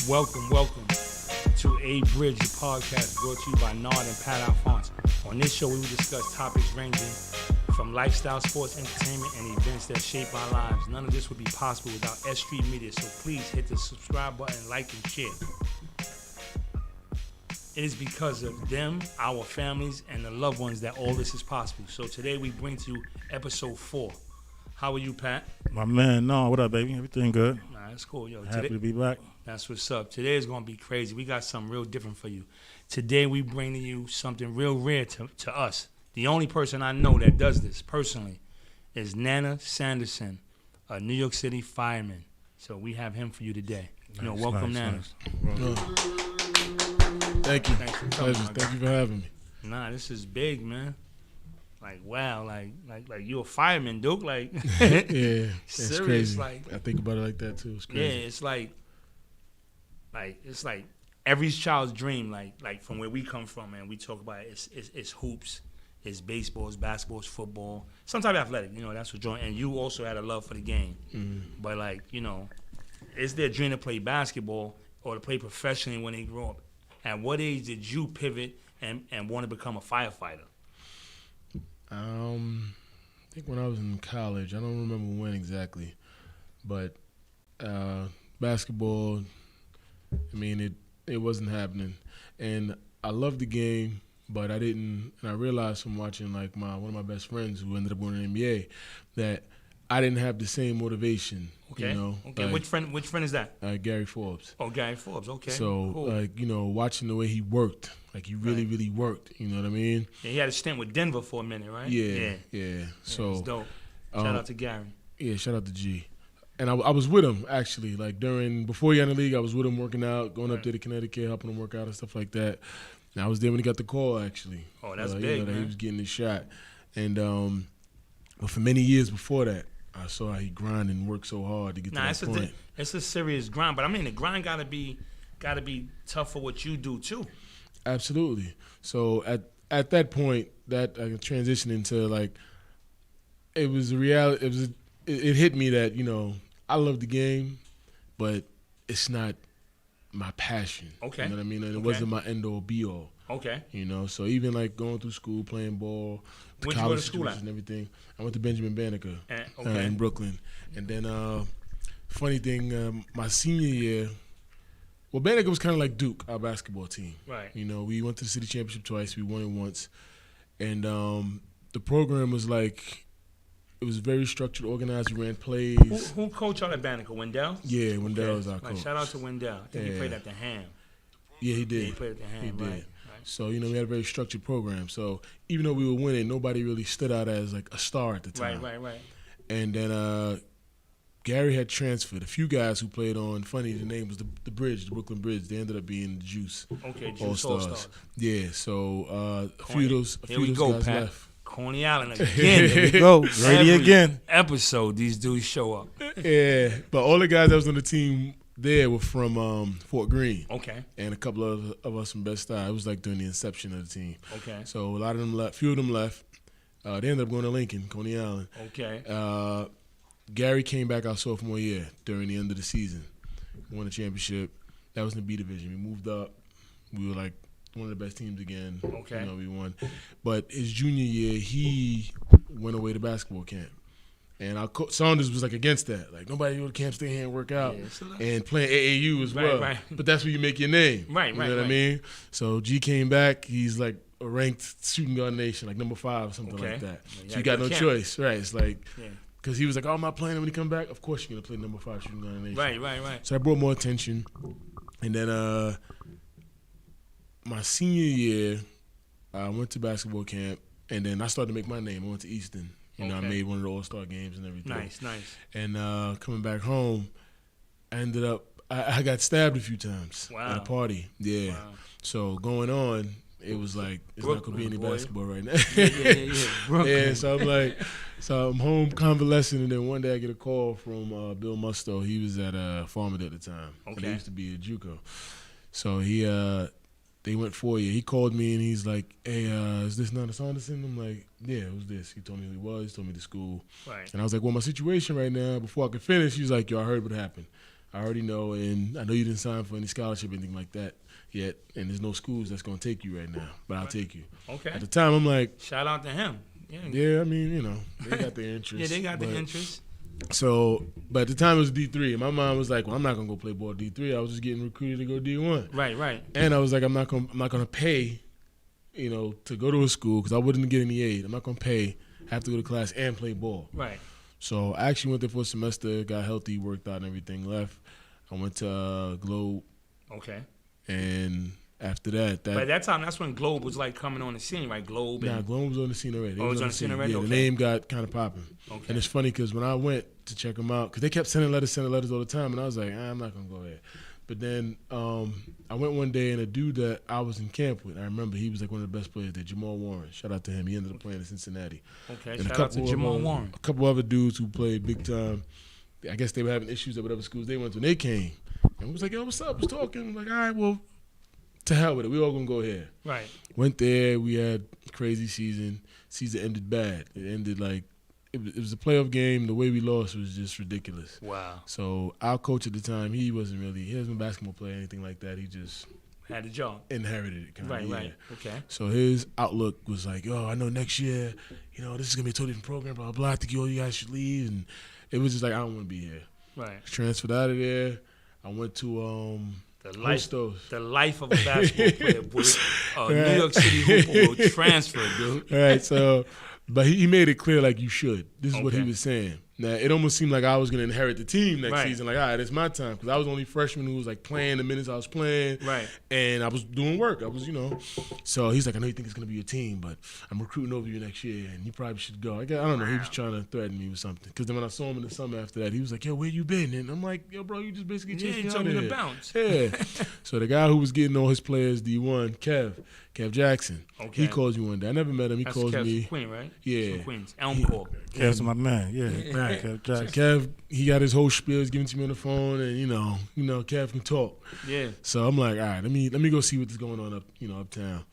Welcome to A Bridge, the podcast brought to you by Nard and Pat Alphonse. On this show, we will discuss topics ranging from lifestyle, sports, entertainment, and events that shape our lives. None of this would be possible without S.STREET Media, so please hit the subscribe button, like, and share. It is because of them, our families, and the loved ones that all this is possible. So today we bring to you episode 4. How are you, Pat? My man, no, what up, baby? Everything good? Nah, that's cool, yo. Happy to be back. That's what's up. Today is going to be crazy. We got something real different for you. Today we bring to you something real rare to us. The only person I know that does this personally is Nana Saunderson, a New York City fireman. So we have him for you today. Nice, welcome, Nana. Nice. Thank you. Thanks for coming, Thank you for having me. Nah, this is big, man. Like, wow, like you a fireman, Duke. Like, Yeah, it's serious. crazy. Like, I think about it like that too. It's crazy. yeah, it's like every child's dream. Like from where we come from, man. We talk about it's hoops, it's baseball, it's basketball, it's football, some type of athletic. You know, that's what joint. And you also had a love for the game, but like, you know, it's their dream to play basketball or to play professionally when they grow up. At what age did you pivot and want to become a firefighter? I think when I was in college, I don't remember when exactly, but basketball, I mean, it wasn't happening. And I loved the game, but I didn't, and I realized from watching like one of my best friends who ended up going to the NBA that I didn't have the same motivation. Okay. You know? Okay. Like, Which friend is that? Gary Forbes. Oh, Gary Forbes. Okay. So, cool. like, you know, watching the way he worked, like he really worked, you know what I mean? Yeah, he had a stint with Denver for a minute, right? Yeah. So it's dope. Shout out to Gary. Yeah, shout out to G. And I was with him, actually, like before he got in the league, I was with him working out, going up there to Connecticut, helping him work out and stuff like that. And I was there when he got the call, actually. Oh, that's you big, know, that man. he was getting his shot. And but for many years before that, I saw how he grinded and worked so hard to get to that point. It's a serious grind, but I mean the grind gotta be tough for what you do too. Absolutely. So at that point, that I transitioned into like, it was a reality. It hit me that, you know, I love the game, but it's not my passion. Okay. You know what I mean? And it wasn't my end all be all. Okay. You know, so even like going through school, playing ball, the Where'd you go college to school situation and everything. I went to Benjamin Banneker Okay. in Brooklyn. And then, funny thing, my senior year, well, Banneker was kind of like Duke, our basketball team. Right. You know, we went to the city championship twice. We won it once. And the program was like, it was very structured, organized. We ran plays. Who coached y'all at Banneker? Wendell? Yeah, Wendell was our coach. Shout out to Wendell. I think he played at the Ham. Yeah, he did. Yeah, he played at the Ham. He did. Right. So, you know, we had a very structured program. So even though we were winning, nobody really stood out as like a star at the time. Right. And then Gary had transferred. A few guys who played on, funny, the name was the Bridge, the Brooklyn Bridge. They ended up being the Juice. Okay, Juice All-Stars. Yeah, so a few of those guys Pat. left. Coney Island again. Here we Go, ready Every again. episode, these dudes show up. Yeah, but all the guys that was on the team there were from Fort Greene. Okay. And a couple of us from Bed-Stuy. It was like during the inception of the team. Okay. So a lot of them left. Few of them left. They ended up going to Lincoln, Coney Island. Okay. Gary came back our sophomore year during the end of the season. Won a championship. That was in the B division. We moved up. We were like one of the best teams again. Okay. You know, we won. But his junior year, he went away to basketball camp. And our coach, Saunders, was like against that. Like, nobody go to camp, stay here and work out. Yeah, and playing AAU as well. Right. But that's where you make your name. Right. You know what I mean? So G came back. He's like a ranked shooting guard in the nation, like number 5 or something like that. Yeah, so you got no choice. Right. It's like, yeah. because he was like, oh, I'm not playing him when he come back. Of course you're going to play number 5 shooting guard in the nation. Right. So I brought more attention. And then my senior year, I went to basketball camp. And then I started to make my name. I went to Easton. You know, I made one of the All-Star games and everything. Nice. And coming back home, I ended up, I got stabbed a few times at a party. Yeah. Wow. So going on, it was like, it's not going to be any basketball right now. Yeah. Yeah, so I'm like, I'm home convalescing, and then one day I get a call from Bill Musto. He was at Farmington at the time. Okay. And he used to be at JUCO. So they went 4 years. He called me and he's like, hey, is this Nana Saunderson? I'm like, yeah, it was this. He told me who he was. He told me the school. Right. And I was like, well, my situation right now, before I could finish, he was like, yo, I heard what happened. I already know, and I know you didn't sign for any scholarship or anything like that yet, and there's no schools that's going to take you right now, but I'll take you. Okay. At the time, I'm like, shout out to him. Yeah, I mean, you know, they got their interest. Yeah, they got the interest. So, but at the time it was D3, and my mom was like, "Well, I'm not gonna go play ball D3. I was just getting recruited to go D1." Right. And I was like, "I'm not gonna pay, you know, to go to a school because I wouldn't get any aid. I'm not gonna pay, have to go to class and play ball." Right. So I actually went there for a semester, got healthy, worked out, and everything. Left. I went to Globe. Okay. And after that, but at that time, that's when Globe was like coming on the scene, right? Globe. Nah, Globe was on the scene already. It was on the scene already. Yeah, okay. The name got kind of popping. Okay. And it's funny because when I went to check them out, because they kept sending letters all the time, and I was like, I'm not gonna go there. But then I went one day, and a dude that I was in camp with, I remember he was like one of the best players there, Jamal Warren. Shout out to him. He ended up playing in Cincinnati. Okay. And shout out to Jamal Warren. A couple other dudes who played big time. I guess they were having issues at whatever schools they went to, and they came. And we was like, yo, what's up? I was talking. I'm like, all right, well, to hell with it. We all gonna go here. Right. Went there. We had a crazy season. Season ended bad. It ended like it was a playoff game. The way we lost was just ridiculous. Wow. So our coach at the time, he wasn't a basketball player or anything like that. He just had a job. Inherited it kind of. Right. Yeah. Right. Okay. So his outlook was like, oh, I know next year, you know, this is gonna be a totally different program. Blah blah. I think all you guys should leave. And it was just like I don't want to be here. Right. Transferred out of there. I went to the life of a basketball player, boy. New York City hooper will transfer, dude. All right, so, but he made it clear like you should. This is what he was saying. Now, it almost seemed like I was going to inherit the team next season. Like, all right, it's my time. Because I was the only freshman who was, like, playing the minutes I was playing. Right. And I was doing work. I was, you know. So he's like, I know you think it's going to be your team, but I'm recruiting over you next year, and you probably should go. I don't know. He was trying to threaten me with something. Because then when I saw him in the summer after that, he was like, yo, where you been? And I'm like, yo, bro, you just basically chased me out of here. to bounce. Yeah. So the guy who was getting all his players D1, Kev Jackson, he calls me one day. I never met him. He calls me. Queen, right? Yeah. From Queens. Elm Court. Kev's my man. Yeah. Right. Kev Jackson. So Kev, he got his whole spiel. He's giving it to me on the phone, and you know, Kev can talk. Yeah. So I'm like, all right, let me go see what's going on uptown.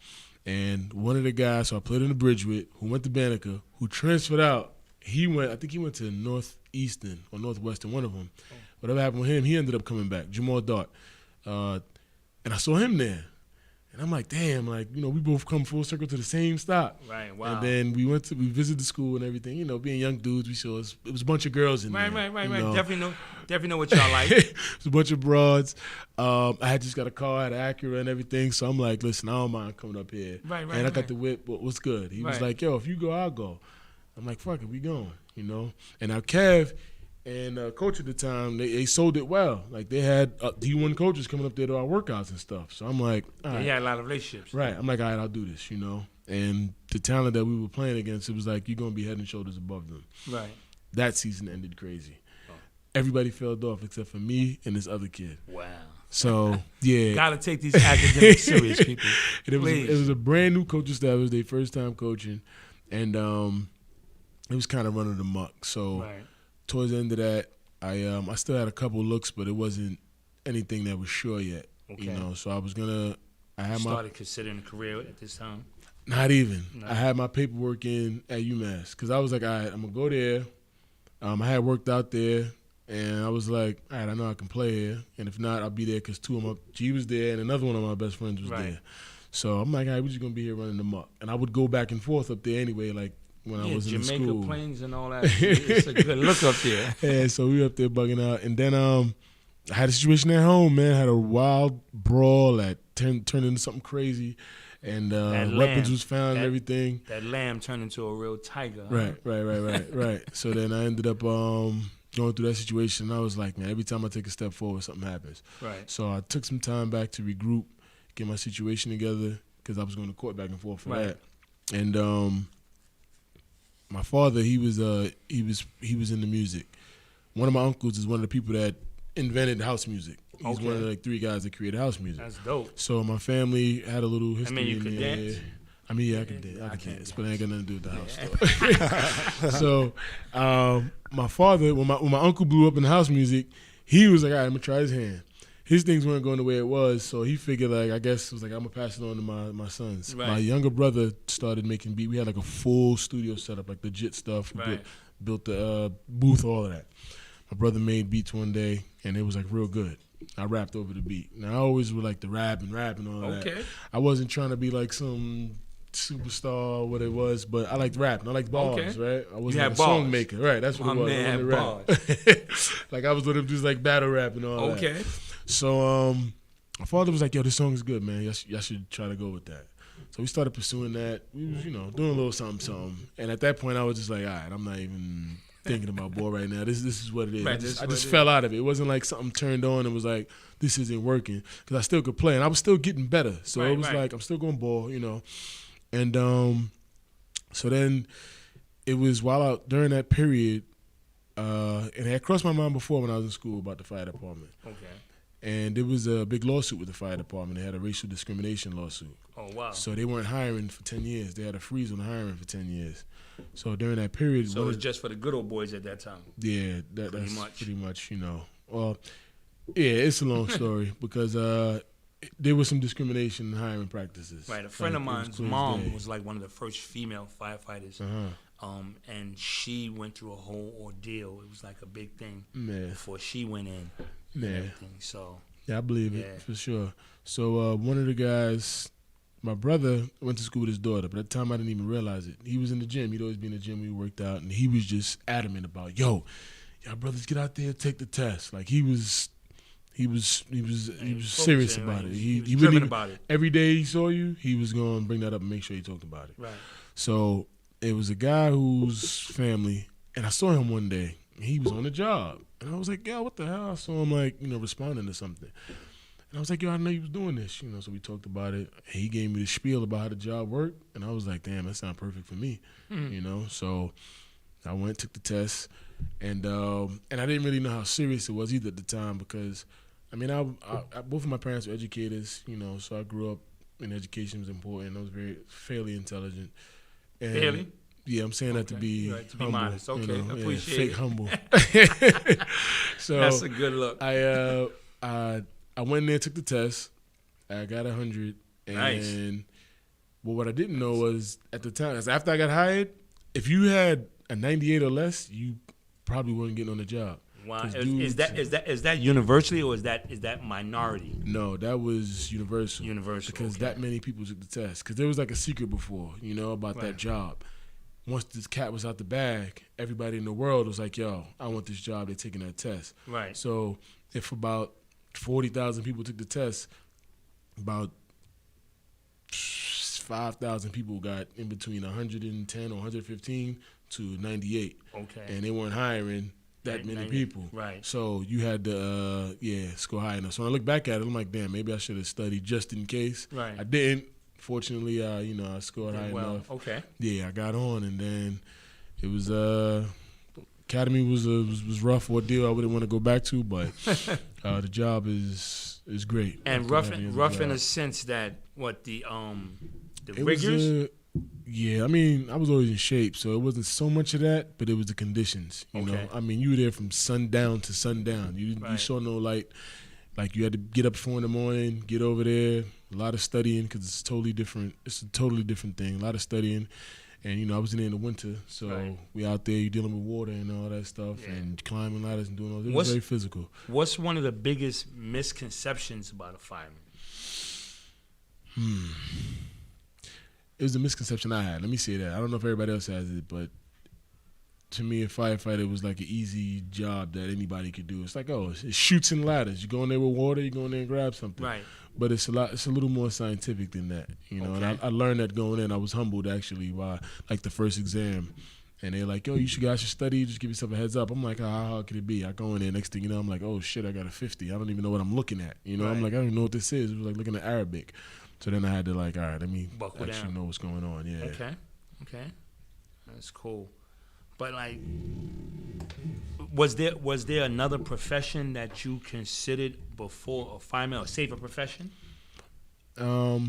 And one of the guys, so I played in the bridge with, who went to Banneker, who transferred out. I think he went to Northeastern or Northwestern, one of them. Whatever happened with him, he ended up coming back. Jamal Dart, and I saw him there. And I'm like, damn, like, you know, we both come full circle to the same stop. Right, wow. And then we visited the school and everything. You know, being young dudes, we saw it was a bunch of girls in there. Right. Know. Definitely know what y'all like. It was a bunch of broads. I had just got a car, I had an Acura and everything. So I'm like, listen, I don't mind coming up here. Right. And I got the whip. What's good? He was like, yo, if you go, I'll go. I'm like, fuck it, we going, you know. And now Kev and coach at the time, they sold it well. Like, they had D1 coaches coming up there to our workouts and stuff. So I'm like, all right. He had a lot of relationships. Right. I'm like, all right, I'll do this, you know. And the talent that we were playing against, it was like, you're going to be head and shoulders above them. Right. That season ended crazy. Everybody fell off except for me and this other kid. Wow. So, yeah. Got to take these academics serious, people. It was a brand new coaching staff. It was their first time coaching. And it was kind of running amok. So, towards the end of that, I still had a couple looks, but it wasn't anything that was sure yet. Okay. You know, so I was gonna. Started considering a career at this time. Not even. No. I had my paperwork in at UMass because I was like, all right, I'm gonna go there. I had worked out there, and I was like, all right, I know I can play here, and if not, I'll be there because G was there, and another one of my best friends was there. So I'm like, all right, we're just gonna be here running amok, and I would go back and forth up there anyway, like. When I was in Jamaica school. Plains and all that. It's a good look up there. Yeah, so we were up there bugging out. And then I had a situation at home, man. I had a wild brawl that turned into something crazy. And weapons was found and everything. That lamb turned into a real tiger. Right. So then I ended up going through that situation. And I was like, man, every time I take a step forward, something happens. Right. So I took some time back to regroup, get my situation together, because I was going to court back and forth for that. And my father, he was in the music. One of my uncles is one of the people that invented house music. He's one of the 3 guys that created house music. That's dope. So my family had a little history. I mean, you could dance. I mean, yeah, I can dance, but it ain't got nothing to do with the house stuff. So my father, when my uncle blew up in house music, he was like, all right, I'm gonna try his hand. His things weren't going the way it was, so he figured, like, I guess, it was like, I'm going to pass it on to my sons. Right. My younger brother started making beats. We had, like, a full studio setup, like, legit stuff. We built the booth, all of that. my brother made beats one day, and it was like real good. I rapped over the beat. Now I always would like to rap and all that. Okay. I wasn't trying to be like some superstar or what it was, but I liked rap and I liked bars, right? I wasn't like a song maker, right? That's what My it was. man I had bars. Like I was with him just like battle rap and all that. Okay. So my father was like, yo, this song is good, man. Y'all should try to go with that. So we started pursuing that. We was, doing a little something. And at that point I was just like, all right, I'm not even thinking about ball right now. This is what it is. Right, I just fell out of it. It wasn't like something turned on and was like, this isn't working. Because I still could play and I was still getting better. So it was like, I'm still going ball, And so then it was during that period, and it had crossed my mind before when I was in school about the fire department. Okay. And there was a big lawsuit with the fire department. They had a racial discrimination lawsuit. Oh, wow. So they weren't hiring for 10 years. They had a freeze on hiring for 10 years. So during that period. So it was just for the good old boys at that time. Yeah, that's pretty much, Well, yeah, it's a long story because there was some discrimination in hiring practices. Right. A friend of mine's mom was like one of the first female firefighters. And she went through a whole ordeal. It was like a big thing before she went in. So yeah, I believe it for sure. So one of the guys, my brother went to school with his daughter, but at the time I didn't even realize it. He was in the gym. He'd always be in the gym. We worked out, and he was just adamant about, y'all brothers get out there, take the test. Like he was serious about it. He was driven about it. Every day he saw you, he was going to bring that up and make sure he talked about it. Right. So it was a guy whose family, and I saw him one day. He was on the job. And I was like, yo, what the hell? I saw him like, responding to something. And I was like, yo, I know you was doing this. So we talked about it. He gave me the spiel about how the job worked. And I was like, damn, that sounds perfect for me. So I went, took the test. And I didn't really know how serious it was either at the time because, I both of my parents were educators, so I grew up in education was important. I was fairly intelligent. And fairly? Yeah, I'm saying that to be humble. Modest. Okay, appreciate fake humble. So that's a good look. I went in there, took the test. I got 100. Nice. And what I didn't know was at the time, after I got hired, if you had a 98 or less, you probably weren't getting on the job. Wow. Is that universally or is that minority? No, that was universal. Universal. Because that many people took the test. Because there was like a secret before, about that job. Once this cat was out the bag, everybody in the world was like, yo, I want this job. They're taking that test. Right. So if about 40,000 people took the test, about 5,000 people got in between 110 or 115 to 98. Okay. And they weren't hiring that many people. Right. So you had to, score high enough. So when I look back at it, I'm like, damn, maybe I should have studied just in case. Right. I didn't. Fortunately, I scored high enough. Okay. Yeah, I got on, and then it was academy was rough ordeal. I wouldn't want to go back to, but the job is great. And rough in a sense that the rigors. I was always in shape, so it wasn't so much of that, but it was the conditions. You know, you were there from sundown to sundown. You saw no light. Like you had to get up 4 a.m, get over there. A lot of studying because it's totally different. It's a totally different thing. A lot of studying, and I was in there in the winter, so we out there. You dealing with water and all that stuff, and climbing ladders and doing all that. It was very physical. What's one of the biggest misconceptions about a fireman? It was a misconception I had. Let me say that. I don't know if everybody else has it, but to me, a firefighter was like an easy job that anybody could do. It's like, it's shoots and ladders. You go in there with water, you go in there and grab something. Right. But it's a little more scientific than that, And I learned that going in. I was humbled actually by like the first exam, and they're like, "Yo, guys should study. Just give yourself a heads up." I'm like, how hard could it be? I go in there. Next thing you know, I'm like, "Oh shit, I got a 50. I don't even know what I'm looking at." I'm like, I don't even know what this is. It was like looking at Arabic. So then I had to all right, let me actually know what's going on. Yeah. Okay, that's cool. But like, was there another profession that you considered before a fireman, a safer profession? Yeah,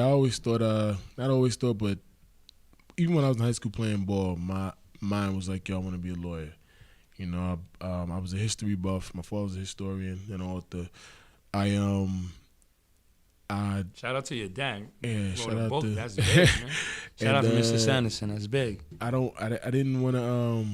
I always thought. Not always thought, but even when I was in high school playing ball, my mind was like, yo, I want to be a lawyer. I was a history buff. My father was a historian and author. Shout out to your dad. Yeah, shout out to. That's big, man. Shout out to Mr. Saunderson. That's big. I didn't want to.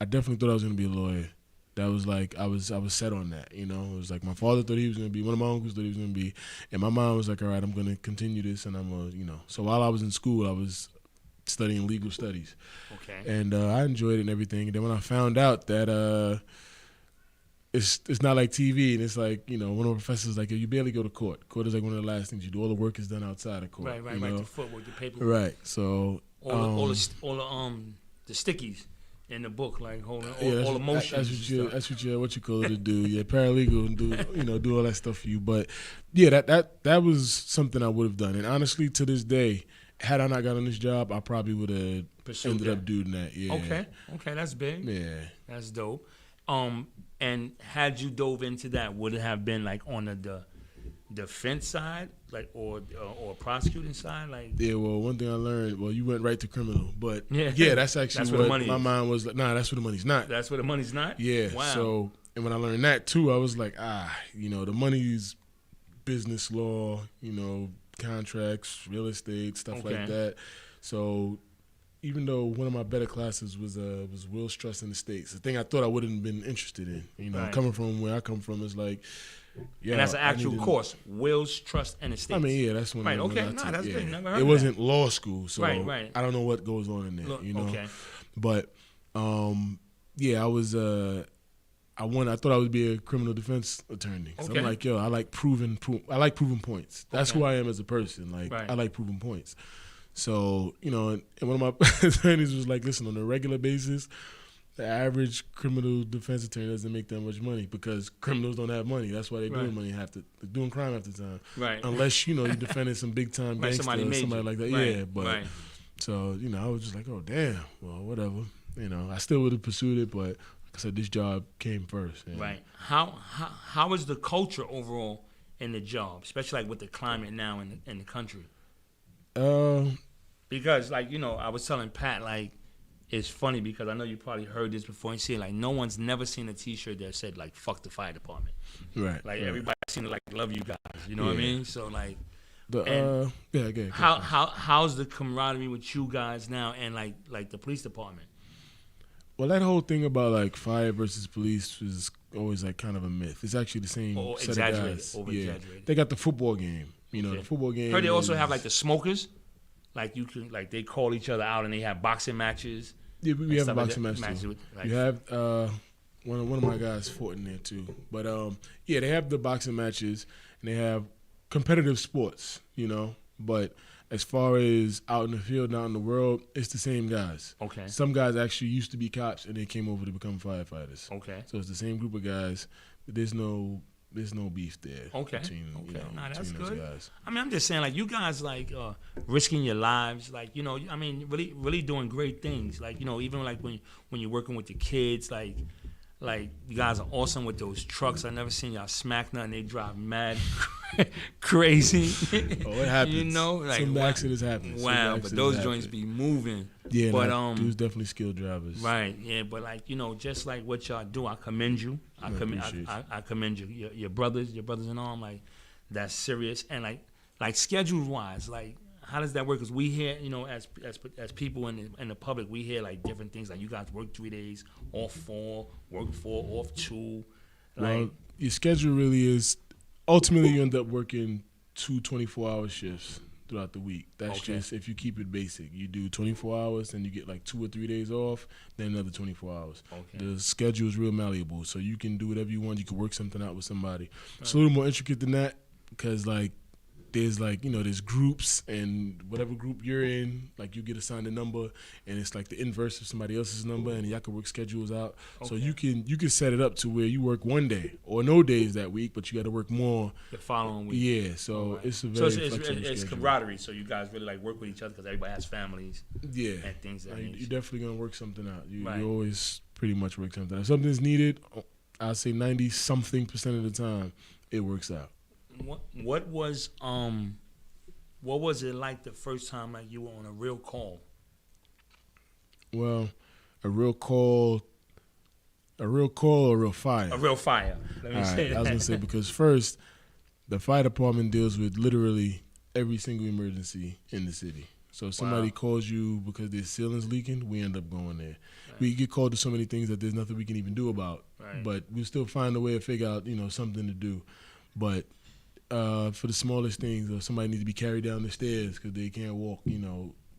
I definitely thought I was gonna be a lawyer. That was like I was set on that. It was like my father thought he was gonna be, one of my uncles thought he was gonna be, and my mom was like, all right, I'm gonna continue this, and I'm gonna. So while I was in school, I was studying legal studies. Okay. And I enjoyed it and everything. And then when I found out that it's not like TV, and it's like, one of the professors was like, you barely go to court. Court is like one of the last things you do. All the work is done outside of court. Right. The footwork, the paperwork. Right. So all the stickies in the book, like holding all the motions. That's what you call it to do. Yeah, paralegal and do all that stuff for you. But yeah, that was something I would have done. And honestly, to this day, had I not gotten this job, I probably would have ended up doing that. Yeah. Okay, that's big. Yeah, that's dope. And had you dove into that, would it have been like on the defense side, like or prosecuting side, like? Yeah. Well, one thing I learned, you went right to criminal, but yeah, that's actually that's what my mind was like. Nah, that's where the money's not. That's where the money's not. Yeah. Wow. So, and when I learned that too, I was like, the money's business law, contracts, real estate, stuff like that. So even though one of my better classes was wills, trust, and estates, the thing I thought I wouldn't have been interested in, right. Coming from where I come from is like, yeah. And that's an actual course, wills, trust, and estates. I mean, yeah, that's one. Right. Okay. That's good. Never heard it wasn't law school, so right. I don't know what goes on in there, Okay. But yeah, I was. I thought I would be a criminal defense attorney. So I'm like, I like proving points. That's who I am as a person. Like, I like proving points. So, and one of my attorneys was like, listen, on a regular basis, the average criminal defense attorney doesn't make that much money because criminals don't have money. That's why they're doing money they're doing crime half the time. Right. Unless, you're defending some big time gangster or somebody like that. Right. Yeah. But so, I was just like, oh damn, well, whatever. I still would have pursued it, but like I said, this job came first. Yeah. Right. How is the culture overall in the job, especially like with the climate now in the country? Because I was telling Pat, like, it's funny because I know you probably heard this before and see it, like no one's never seen a T-shirt that said like "fuck the fire department." Right. Like everybody's seen it like "love you guys." You know what I mean? So like, how's the camaraderie with you guys now and like the police department? Well, that whole thing about like fire versus police is always like kind of a myth. It's actually the same set of guys. Over-exaggerated. They got the football game. The football game. Heard they also have like the smokers. Like you can they call each other out and they have boxing matches. Yeah, we have a boxing match too. Like, you have one of my guys fought in there too. But they have the boxing matches and they have competitive sports. But as far as out in the field, and out in the world, it's the same guys. Okay. Some guys actually used to be cops and they came over to become firefighters. Okay. So it's the same group of guys. But there's no beef there. Okay. Between, that's between those good. guys. I mean, I'm just saying, like, you guys, like, risking your lives, like, I mean, really, really doing great things. Like, even like when you're working with the kids, like you guys are awesome with those trucks. I never seen y'all smack nothing. They drive mad crazy. Oh, it happens. Like some accidents happen. Wow, but those joints be moving. Yeah, but dudes definitely skilled drivers. Right. Yeah, but like just like what y'all do, I commend you. I commend you. Your brothers in arm, like that's serious. And like schedule wise, like how does that work? Because we hear, as people in the public, we hear like different things. Like you guys work 3 days, off 4, work 4, off 2. Well, your schedule really is. Ultimately, you end up working 2 24-hour shifts throughout the week. That's just if you keep it basic. You do 24 hours, then you get like 2 or 3 days off, then another 24 hours. Okay. The schedule is real malleable, so you can do whatever you want. You can work something out with somebody. Right. It's a little more intricate than that because there's there's groups, and whatever group you're in, like you get assigned a number, and it's like the inverse of somebody else's number, and y'all can work schedules out. Okay. So you can set it up to where you work one day or no days that week, but you got to work more the following week. Yeah, so it's a very it's camaraderie. So you guys really like work with each other because everybody has families. Yeah, and things that you're definitely gonna work something out. You always pretty much work something out. If something's needed, I'd say 90-something% of the time it works out. What was it like the first time like you were on a real call? Well, a real call or a real fire? A real fire. Let me say that. I was gonna say because first, the fire department deals with literally every single emergency in the city. So if somebody calls you because their ceiling's leaking, we end up going there. Right. We get called to so many things that there's nothing we can even do about Right. But we'll still find a way to figure out, something to do. But for the smallest things, or somebody needs to be carried down the stairs because they can't walk,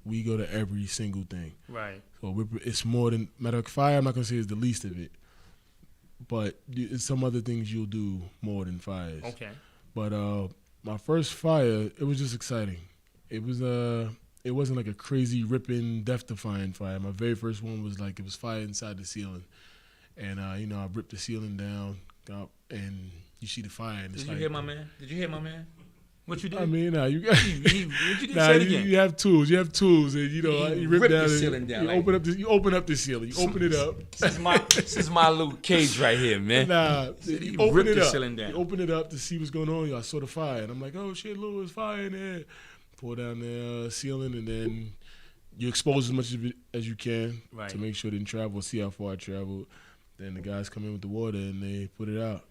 we go to every single thing. Right. So it's more than, matter of fire, I'm not going to say it's the least of it. But it's some other things you'll do more than fires. Okay. But my first fire, it was just exciting. It wasn't like a crazy, ripping, death-defying fire. My very first one was like, it was fire inside the ceiling. And, I ripped the ceiling down, and you see the fire. And Did you hear my man? What you did? I mean, you got. What you did? Say it again. You have tools. And you rip down the ceiling down. You open up the ceiling. You open it up. This is my Luke Cage right here, man. You open it up. Ceiling down. You open it up to see what's going on. I saw the fire, and I'm like, oh shit, Lou, there's fire in there. Pour down the ceiling, and then you expose as much of it as you can to make sure it didn't travel. See how far it traveled. Then the guys come in with the water, and they put it out.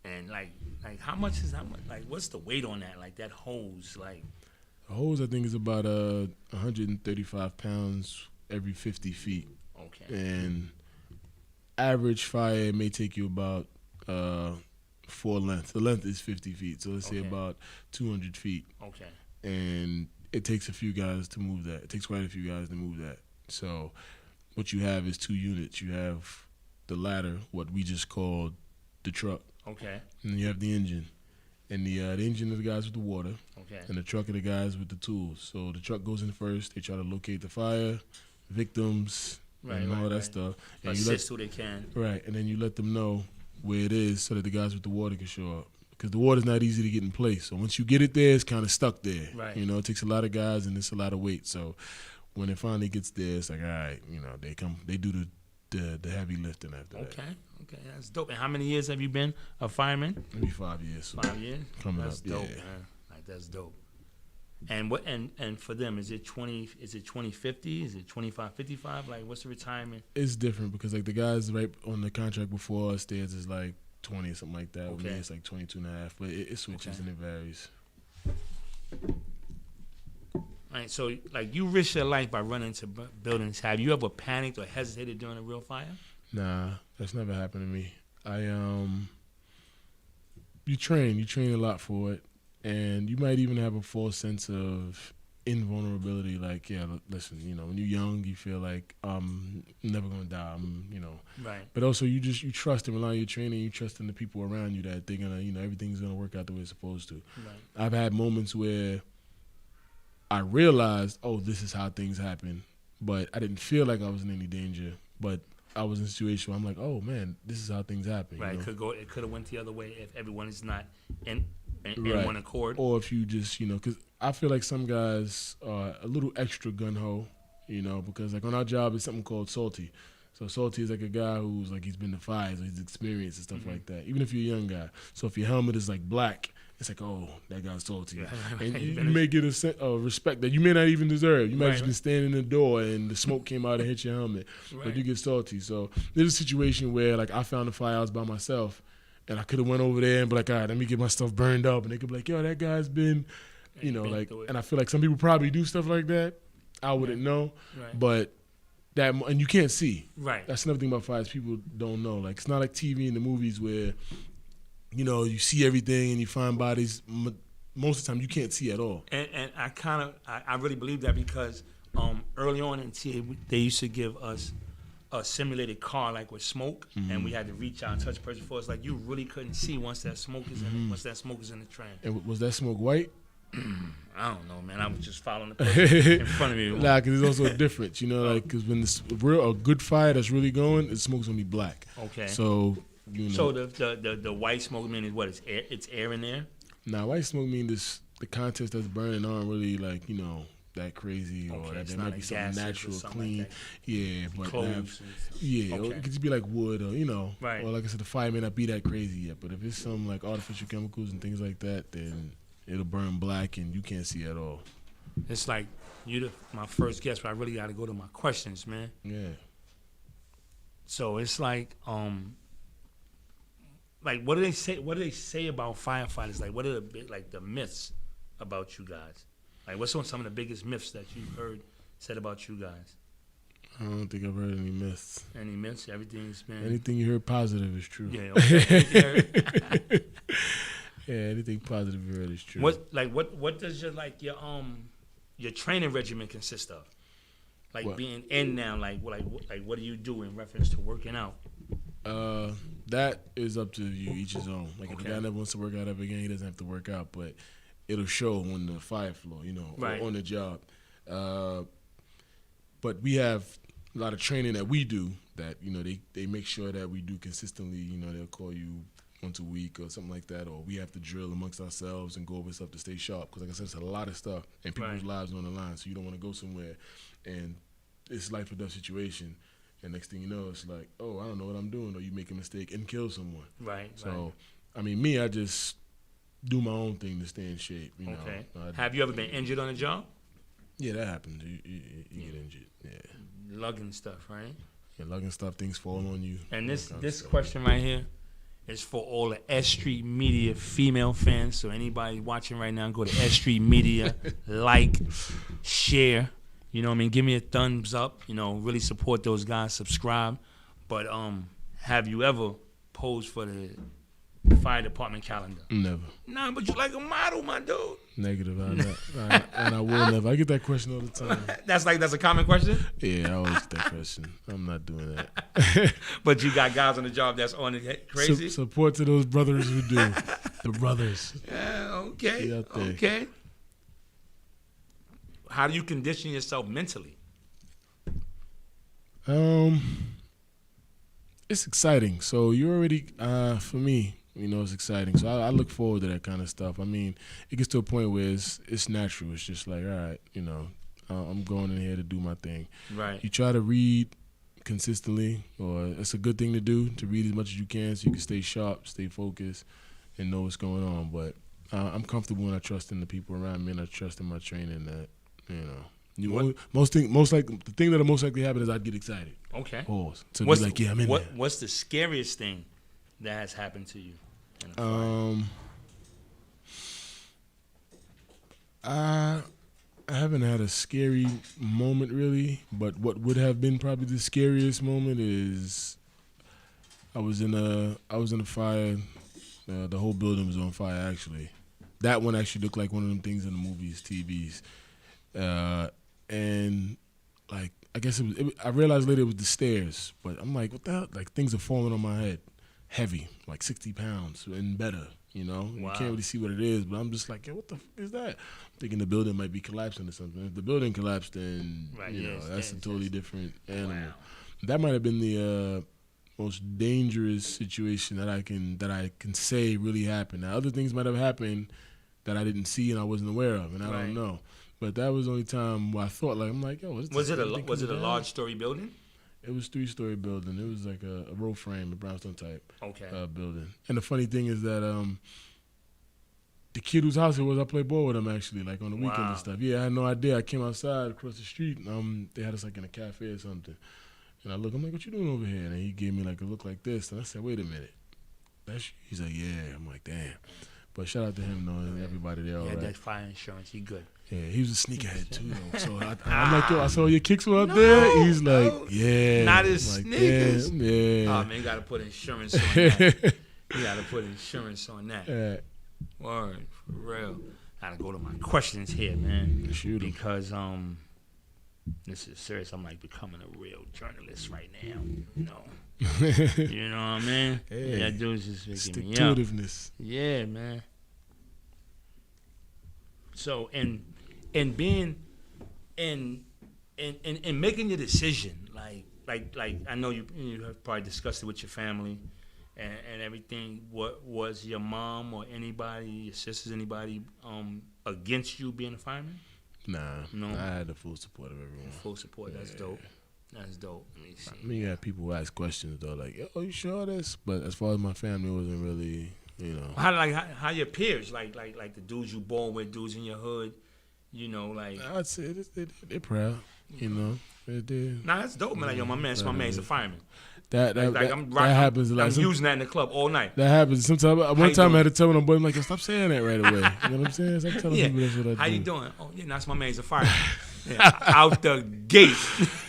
And like how much is that? Like, what's the weight on that? Like that hose, like. The hose, I think, is about 135 pounds every 50 feet. Okay. And average fire may take you about 4 lengths. The length is 50 feet, so let's say about 200 feet. Okay. And it takes a few guys to move that. It takes quite a few guys to move that. So what you have is 2 units. You have the ladder, what we just called the truck. Okay. And you have the engine. And the engine of the guys with the water. Okay. And the truck of the guys with the tools. So the truck goes in first. They try to locate the fire, victims, and all that stuff. And assist who they can. Right. And then you let them know where it is so that the guys with the water can show up. Because the water's not easy to get in place. So once you get it there, it's kind of stuck there. Right. It takes a lot of guys and it's a lot of weight. So when it finally gets there, it's like, all right, they do the heavy lifting after that. Okay, that's dope. And how many years have you been a fireman? Maybe 5 years. So 5 years? Coming that's up, dope, yeah. man. Like, that's dope. And what? And for them, is it 2050? Is it 2555? Like, what's the retirement? It's different because like the guys right on the contract before us, theirs is like 20 or something like that. With me, it's like 22 and a half. But it switches and it varies. All right, so like you risk your life by running into buildings. Have you ever panicked or hesitated during a real fire? Nah, that's never happened to me. You train a lot for it, and you might even have a false sense of invulnerability. Like, yeah, listen, when you're young, you feel like I'm never gonna die. Right. But also, you trust and rely on your training. You trust in the people around you that they're gonna, everything's gonna work out the way it's supposed to. Right. I've had moments where I realized, oh, this is how things happen, but I didn't feel like I was in any danger. But I was in a situation where I'm like, oh man, this is how things happen. Right. It could have went the other way if everyone is not in one accord. Or if you just, because I feel like some guys are a little extra gun ho, because like on our job it's something called salty. So salty is like a guy who's like he's been to fires, or he's experienced and stuff like that. Even if you're a young guy. So if your helmet is like black, it's like, oh, that guy's salty. And you may get a sense of respect that you may not even deserve. You might have just been standing in the door and the smoke came out and hit your helmet. But you get salty. So there's a situation where like I found a fire, I was by myself, and I could have went over there and be like, all right, let me get my stuff burned up. And they could be like, yo, that guy's been, and I feel like some people probably do stuff like that. I wouldn't know. Right. But and you can't see. Right. That's another thing about fires people don't know. Like, it's not like TV and the movies where, you see everything and you find bodies. Most of the time, you can't see at all. And I really believe that because early on in TA, they used to give us a simulated car like with smoke, and we had to reach out and touch the person for us. Like, you really couldn't see once that smoke is in the train. And was that smoke white? I don't know, man. I was just following the person in front of me. Nah, because there's also a difference, like, because when a good fire that's really going, the smoke's gonna be black. Okay. So, So the white smoke means what? It's air in there? Nah, white smoke means the contents that's burning aren't really like, that crazy, or that there might be something natural, clean. Like yeah, but it could just be like wood, or right. Or like I said, the fire may not be that crazy yet. But if it's some like artificial chemicals and things like that, then it'll burn black and you can't see at all. It's like my first guest, but I really got to go to my questions, man. Yeah. So it's like what do they say? What do they say about firefighters? Like, what are the myths about you guys? Like, what's some of the biggest myths that you've heard said about you guys? I don't think I've heard any myths. Any myths? Everything's been. Anything you heard positive is true. Yeah. Okay. Yeah, anything positive you heard is true. What does your training regimen consist of? Like What? being in now, what do you do in reference to working out? That is up to you, each his own. Like, if a Okay. guy never wants to work out ever again, he doesn't have to work out, but it'll show on the fire floor, Right. or on the job. But we have a lot of training that we do that, they make sure that we do consistently. They'll call you once a week or something like that, or we have to drill amongst ourselves and go over stuff to stay sharp. Because like I said, it's a lot of stuff and people's Right. lives are on the line, so you don't want to go somewhere and it's life or death situation. And next thing you know, it's like, oh, I don't know what I'm doing, or you make a mistake and kill someone. Right. So, I mean, me, I just do my own thing to stay in shape. Okay. Have you ever been injured on a job? Yeah, that happens. You get injured. Yeah. Lugging stuff, right? Yeah, lugging stuff, things fall on you. And all kinds of this stuff. question right here is for all the S.STREET Media female fans. So anybody watching right now, go to S.STREET Media, like, share. You know what I mean? Give me a thumbs up. Really support those guys. Subscribe. But have you ever posed for the fire department calendar? Never. Nah, but you like a model, my dude. Negative. And I will never. I get that question all the time. That's a common question. Yeah, I always get that question. I'm not doing that. But you got guys on the job that's on it crazy. Support to those brothers who do. The brothers. Yeah, okay. Be out there. Okay. How do you condition yourself mentally? It's exciting. So you already, for me, it's exciting. So I look forward to that kind of stuff. I mean, it gets to a point where it's natural. It's just like, all right, I'm going in here to do my thing. Right. You try to read consistently, or it's a good thing to do, to read as much as you can so you can stay sharp, stay focused, and know what's going on. But I'm comfortable when I trust in the people around me and I trust in my training that, the thing that'll most likely happen is I'd get excited. Okay. Pause. So be like, yeah, I'm in there. What's the scariest thing that has happened to you? I haven't had a scary moment really, but what would have been probably the scariest moment is I was in a fire. The whole building was on fire. Actually, that one actually looked like one of them things in the movies, TVs, and like I guess I realized later it was the stairs, but I'm like, what the hell? Like things are falling on my head, heavy, like 60 pounds and better. Wow. You can't really see what it is, but I'm just like, what the fuck is that? I'm thinking the building might be collapsing or something. If the building collapsed, then that's a totally different animal. Wow. That might have been the most dangerous situation that I can say really happened. Now other things might have happened that I didn't see and I wasn't aware of, and I don't know. But that was the only time where I thought, like, I'm like, yo, what's this? Was it a large story building? It was 3-story building. It was like a row frame, a brownstone type building. And the funny thing is that the kid whose house it was, I played ball with him actually, like on the weekend and stuff. Yeah, I had no idea. I came outside across the street and they had us like in a cafe or something. And I'm like, what you doing over here? And he gave me like a look like this. And I said, wait a minute. He's like, yeah. I'm like, damn. But shout out to him, though, and everybody there. Yeah, that fire insurance. He good. Yeah, he was a sneakerhead too, though. So I'm like, yo, I saw your kicks were up there. He's like, yeah. Not his like, sneakers. Yeah. Oh, man, you got to put insurance on that. You got to put insurance on that. Word, for real. Got to go to my questions here, man. Shoot 'em. Because this is serious. I'm like becoming a real journalist right now. You know what I mean? Hey, that dude's just picking me up. Stick-to-itiveness. Yeah, man. So, and being in making your decision, like I know you have probably discussed it with your family and everything. What was your mom or anybody, your sisters, anybody against you being a fireman? Nah, No. I had the full support of everyone. Full support. That's dope. That's dope. Let me see. I mean, you had people who ask questions though, like, "Yo, you sure this?" But as far as my family, wasn't really, How your peers, like the dudes you born with, dudes in your hood, like. I'd say they're proud, They did. Nah, that's dope, man. Like, yo, my man's a fireman. That I'm happens. I'm using that in the club all night. That happens. Sometimes, one time doing? I had to tell one boy, I'm like, yo, stop saying that right away. You know what I'm saying? Stop telling people that's what I do. How you doing? Oh, yeah, that's my man's a fireman. Yeah, out the gate.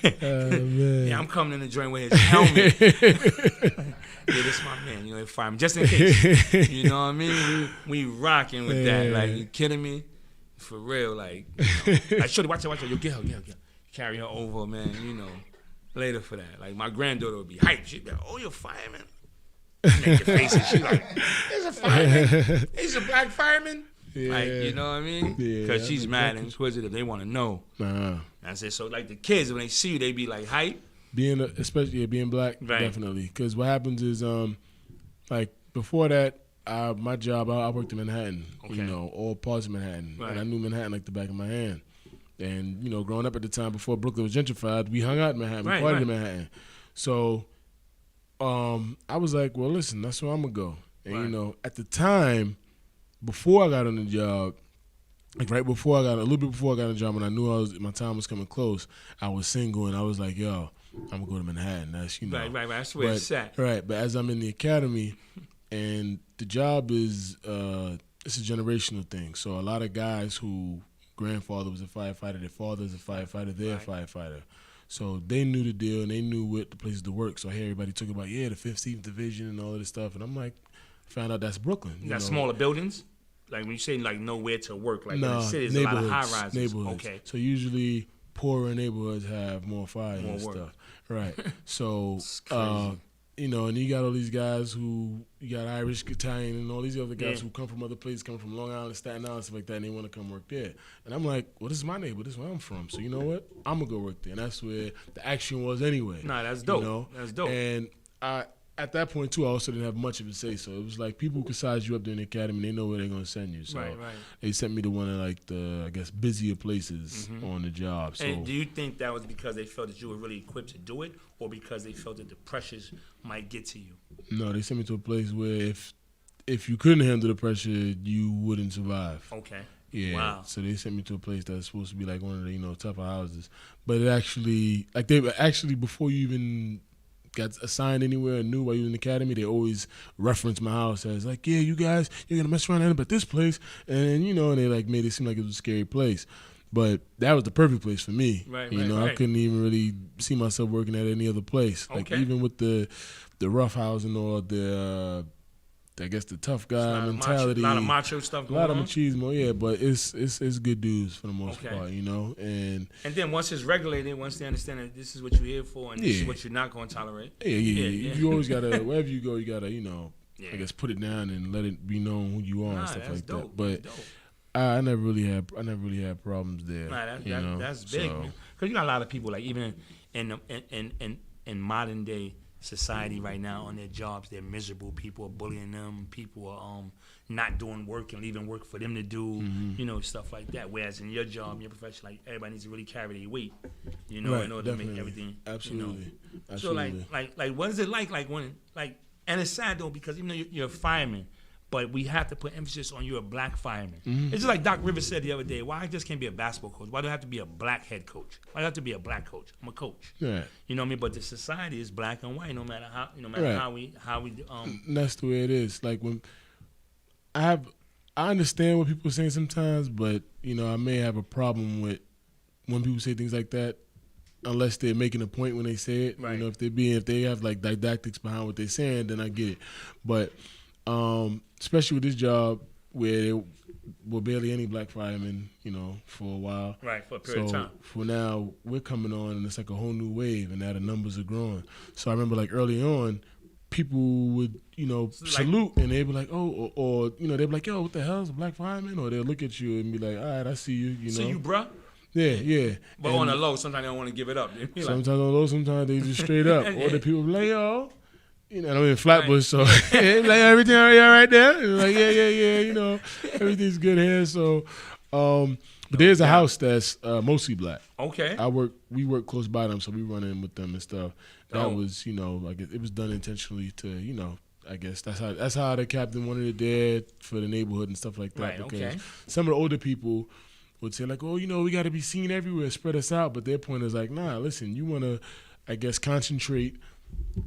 Man. Yeah, I'm coming in the joint with his helmet. Yeah, this my man. You know, fireman, just in case. You know what I mean? We rocking with that. Like, you kidding me? For real, like, you know. Like, shorty, watch her. Yo, get her. Carry her over, man. You know, later for that. Like, my granddaughter would be hyped. She'd be like, "Oh, you're a fireman." Make your faces. She like, "There's a fireman. He's a black fireman." Yeah. Like, you know what I mean? Because she's mad and inquisitive. They want to know. That's it. So, like, the kids, when they see you, they be like, hype. Especially being black, definitely. Because what happens is, like, before that, my job, I worked in Manhattan, you know, all parts of Manhattan. And I knew Manhattan like the back of my hand. And, you know, growing up at the time, before Brooklyn was gentrified, we hung out in Manhattan. We partied in Manhattan. So, I was like, well, listen, that's where I'm going to go. And, you know, at the time, before I got on the job, like a little bit before I got on the job, when I knew my time was coming close, I was single and I was like, yo, I'm gonna go to Manhattan. That's, you know. Right. That's where it's at. Right. But as I'm in the academy, and the job is, it's a generational thing. So a lot of guys who grandfather was a firefighter, their father's a firefighter, they're a firefighter. So they knew the deal and they knew what the places to work. So I hear everybody talking about, the 15th Division and all of this stuff. And I'm like, found out that's Brooklyn. You got smaller buildings? Like when you say like nowhere to work, like in the city, there's a lot of high rises. Neighborhoods. Okay. So usually poorer neighborhoods have more fire and work. stuff. Right. So you know, and you got all these guys who, you got Irish, Italian, and all these other guys who come from other places, come from Long Island, Staten Island, stuff like that, and they want to come work there. And I'm like, well, this is my neighborhood. This is where I'm from. So you know what? I'm going to go work there. And that's where the action was anyway. Nah, that's dope. You know? That's dope. And at that point, too, I also didn't have much of a say. So it was like people who could size you up during the academy, they know where they're going to send you. So they sent me to one of, like, the, I guess, busier places on the job. So, and do you think that was because they felt that you were really equipped to do it, or because they felt that the pressures might get to you? No, they sent me to a place where if you couldn't handle the pressure, you wouldn't survive. Okay. Yeah. Wow. So they sent me to a place that's supposed to be like one of the, you know, tougher houses. But it actually, like, they actually, before you even got assigned anywhere and knew while you were in the academy, they always referenced my house as like, yeah, you guys, you're going to mess around and end up at this place. And, you know, and they like made it seem like it was a scary place. But that was the perfect place for me. You know, I couldn't even really see myself working at any other place. Like even with the rough housing or the I guess the tough guy mentality. A lot of macho stuff going on. A lot of machismo, yeah, but it's good dudes for the most part, you know. And then once it's regulated, once they understand that this is what you're here for and this is what you're not going to tolerate. Yeah. You always got to, wherever you go, you got to, you know, I guess put it down and let it be known who you are and stuff like that. But I never really had problems there. That's big, man. Because you got a lot of people, like even in modern day society right now on their jobs, they're miserable. People are bullying them. People are not doing work and leaving work for them to do, you know, stuff like that. Whereas in your job, your profession, like everybody needs to really carry their weight, you know, in order to make everything. Absolutely. You know. So like what is it like when and it's sad though, because even though you're a fireman, but we have to put emphasis on you're a black fireman. It's just like Doc Rivers said the other day, why I just can't be a basketball coach? Why do I have to be a black head coach? Why do I have to be a black coach? I'm a coach. Yeah. You know what I mean? But the society is black and white, no matter how we And that's the way it is. Like when I understand what people are saying sometimes, but you know, I may have a problem with when people say things like that, unless they're making a point when they say it. You know, if they have like didactics behind what they're saying, then I get it. But especially with this job where there were barely any black firemen, you know, for a while. Right, for a period of time. For now, we're coming on and it's like a whole new wave and now the numbers are growing. So I remember like early on, people would, you know, salute and they'd be like, oh, or you know, they'd be like, yo, what the hell is a black fireman? Or they'll look at you and be like, all right, I see you, you know. See you, bruh? Yeah. But and on the low, sometimes they don't want to give it up. Sometimes on the low, sometimes they just straight up. Or the people be like, yo. You know, I'm in Flatbush, so like everything all right there. Like yeah, you know, everything's good here. So, but there's a house that's mostly black. Okay. We work close by them, so we run in with them and stuff. That was, you know, like it was done intentionally to, you know, I guess that's how the captain wanted it there for the neighborhood and stuff like that. Right. Because some of the older people would say like, oh, you know, we got to be seen everywhere, spread us out. But their point is like, nah, listen, you want to, I guess, concentrate.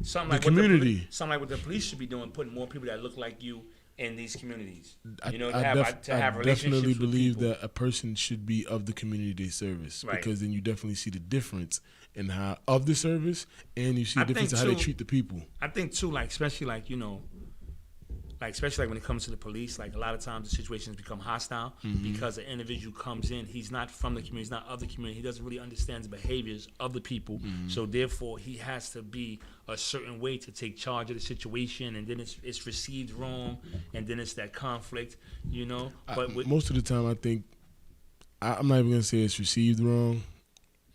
Something the like community. Something like what the police should be doing, putting more people that look like you in these communities. I Have relationships definitely with believe people. that a person should be of the community they service, Right. because then you definitely see the difference in how of the service, and you see the difference in how they treat the people. I think too, like especially like especially like when it comes to the police, like a lot of times the situations become hostile because an individual comes in, he's not from the community, he's not of the community, he doesn't really understand the behaviors of the people, so therefore he has to be a certain way to take charge of the situation, and then it's received wrong, and then it's that conflict, But Most of the time, I think I'm not even gonna say it's received wrong.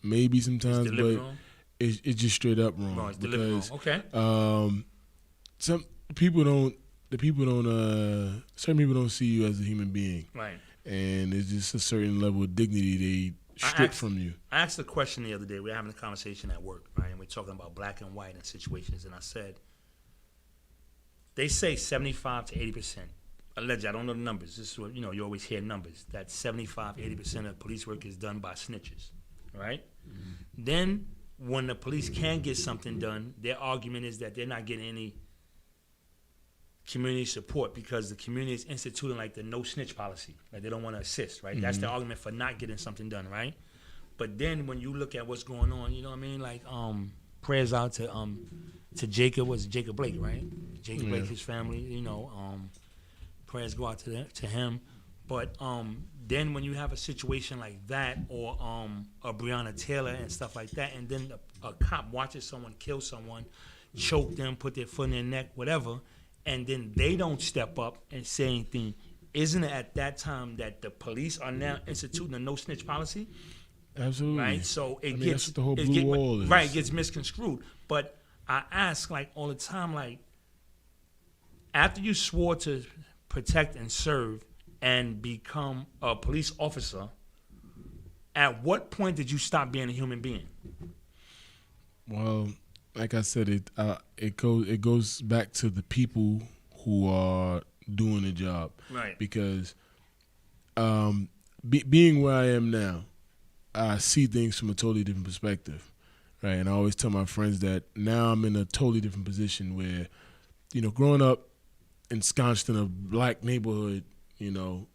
Maybe sometimes, but wrong? it's just straight up wrong. It's delivered wrong. Okay. Some people don't. Certain people don't see you as a human being, Right. and it's just a certain level of dignity they strip from you. I asked a question the other day. We were having a conversation at work, right? And we're talking about black and white in situations. And I said, they say 75 to 80%. Allegedly, I don't know the numbers. This is what, you always hear numbers. That 75, 80% of police work is done by snitches, right? Then when the police can get something done, their argument is that they're not getting any community support because the community is instituting like the no snitch policy. Like they don't want to assist, right? That's the argument for not getting something done, right? But then when you look at what's going on, you know what I mean? Like prayers out to Jacob, was Jacob Blake, right? Jacob Blake, his family, prayers go out to him. But then when you have a situation like that, or a Breonna Taylor and stuff like that, and then a cop watches someone kill someone, choke them, put their foot in their neck, whatever, and then they don't step up and say anything, isn't it at that time that the police are now instituting a no snitch policy? Absolutely. Right? So that's what the whole blue wall is. Right, it gets misconstrued. But I ask like all the time, like, after you swore to protect and serve and become a police officer, at what point did you stop being a human being? Well, like I said, it goes back to the people who are doing the job, Right? Because being where I am now, I see things from a totally different perspective, right? And I always tell my friends that now I'm in a totally different position where, growing up ensconced in a black neighborhood,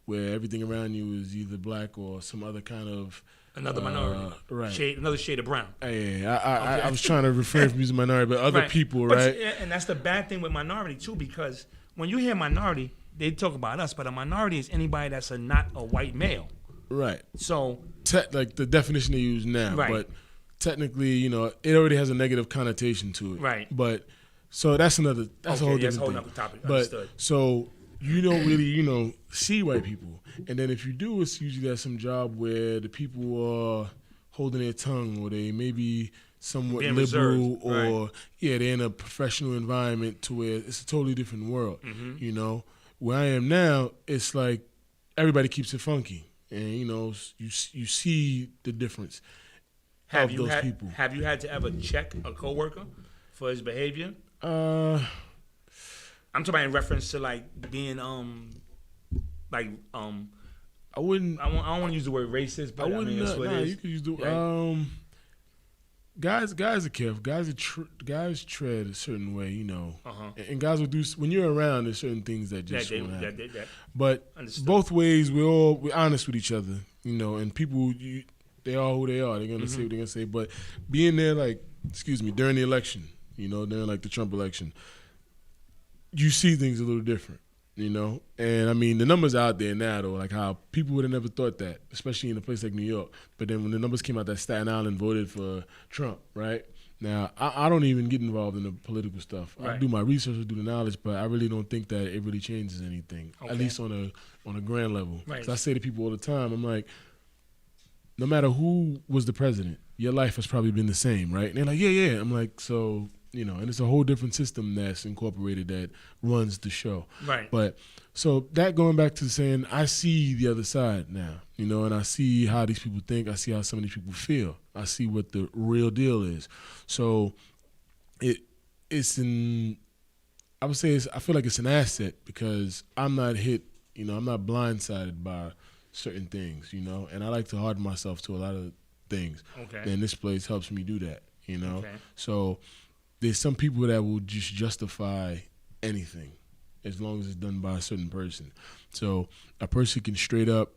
where everything around you is either black or some other kind of Another minority, right? Another shade of brown. I was trying to refrain from using minority, but other people, right? And that's the bad thing with minority too, because when you hear minority, they talk about us, but a minority is anybody that's not a white male. Right. So, like the definition they use now, right. But technically, it already has a negative connotation to it. Right. But so that's a whole different thing. Topic. But Understood. so you don't really, see white people, and then if you do, it's usually at some job where the people are holding their tongue, or they may be somewhat being liberal, reserved. or Right. they're in a professional environment to where it's a totally different world. Mm-hmm. Where I am now, it's like everybody keeps it funky, and you see the difference of those people. Have you had to ever check a coworker for his behavior? I'm talking about in reference to like being I wouldn't. I don't want to use the word racist, but I mean that's what it is. You could use the Right. Guys are careful. Guys tread a certain way, Uh-huh. and guys will do when you're around. There's certain things that just won't happen. But Understood. both ways, we're honest with each other, and people they are who they are. They're gonna say what they're gonna say. But being there, during the election, during like the Trump election, you see things a little different. And I mean the numbers out there now though, like how people would have never thought that, especially in a place like New York. But then when the numbers came out that Staten Island voted for Trump, right? Now I don't even get involved in the political stuff. Right. I do my research, I do the knowledge, but I really don't think that it really changes anything, Okay. at least on a grand level. Right. So I say to people all the time, I'm like, no matter who was the president, your life has probably been the same, right? And they're like, yeah. I'm like, so. And it's a whole different system that's incorporated that runs the show. Right. But so that going back to saying, I see the other side now, and I see how these people think. I see how some of these people feel. I see what the real deal is. So I would say I feel like it's an asset because I'm not hit, I'm not blindsided by certain things, and I like to harden myself to a lot of things. Okay. And this place helps me do that, Okay. So there's some people that will just justify anything, as long as it's done by a certain person. So a person can straight up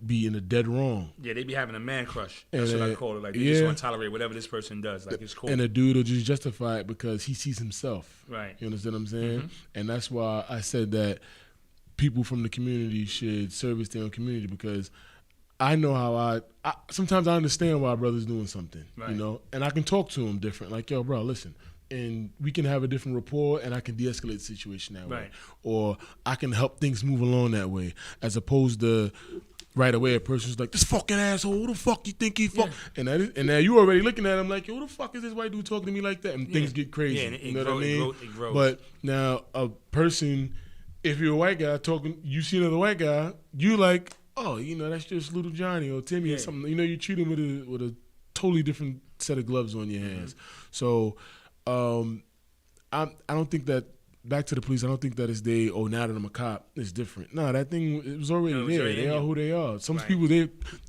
be in a dead wrong. Yeah, they be having a man crush. That's what I call it. Like, they just want to tolerate whatever this person does. Like, it's cool. And a dude will just justify it because he sees himself. Right. You understand what I'm saying? And that's why I said that people from the community should service their own community, because I know how I sometimes I understand why a brother's doing something, you know, and I can talk to him different. Like, yo, bro, listen. And we can have a different rapport, and I can de-escalate the situation that way. Or I can help things move along that way, as opposed to right away a person's like, this fucking asshole, who the fuck you think he fuck? And now you already looking at him like, yo, who the fuck is this white dude talking to me like that? And things get crazy. Yeah, and you know what I mean? It grows. But now a person, if you're a white guy talking, you see another white guy, you like, oh, you know, that's just little Johnny or Timmy or something. You know, you treat him with a totally different set of gloves on your hands. So I don't think that, back to the police, I don't think that it's now that I'm a cop, it's different. No, that thing, it was already there. They are who they are. Some people, they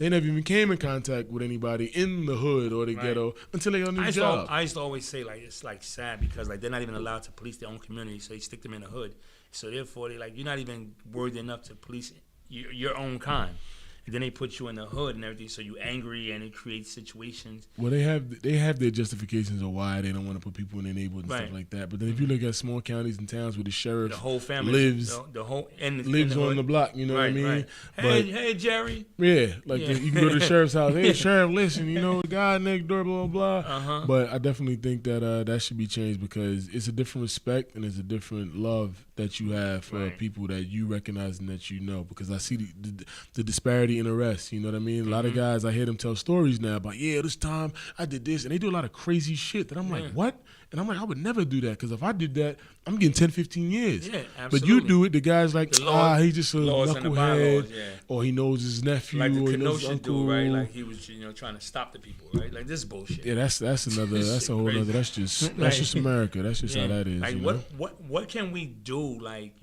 never even came in contact with anybody in the hood or the ghetto until they got a new job. I used to always say, like, it's like sad because like they're not even allowed to police their own community, so they stick them in the hood. So therefore, they like, you're not even worthy enough to police your own kind. And then they put you in the hood and everything, so you angry, and it creates situations. Well, they have their justifications of why they don't want to put people in their neighborhood and stuff like that. But then if you look at small counties and towns where the sheriff, the whole family lives, lives on the block, you know what I mean? Right. Hey, Jerry. Yeah, like you can go to the sheriff's house. Hey, sheriff, listen, you know, the guy next door, blah blah blah. But I definitely think that that should be changed, because it's a different respect and it's a different love that you have for people that you recognize and that you know. Because I see the disparity in arrests. You know what I mean? A lot of guys, I hear them tell stories now about, this time I did this, and they do a lot of crazy shit that I'm like, what? And I'm like, I would never do that, because if I did that, I'm getting 10, 15 years. Yeah, absolutely. But you do it, the guy's like, he's just a knucklehead, yeah. or he knows his nephew, like the or he knows his uncle. Dude, right? Like he was, trying to stop the people, right? Like, this bullshit. Yeah, that's another, that's a whole other, that's just America. That's just how that is. Like, you know? what can we do, like,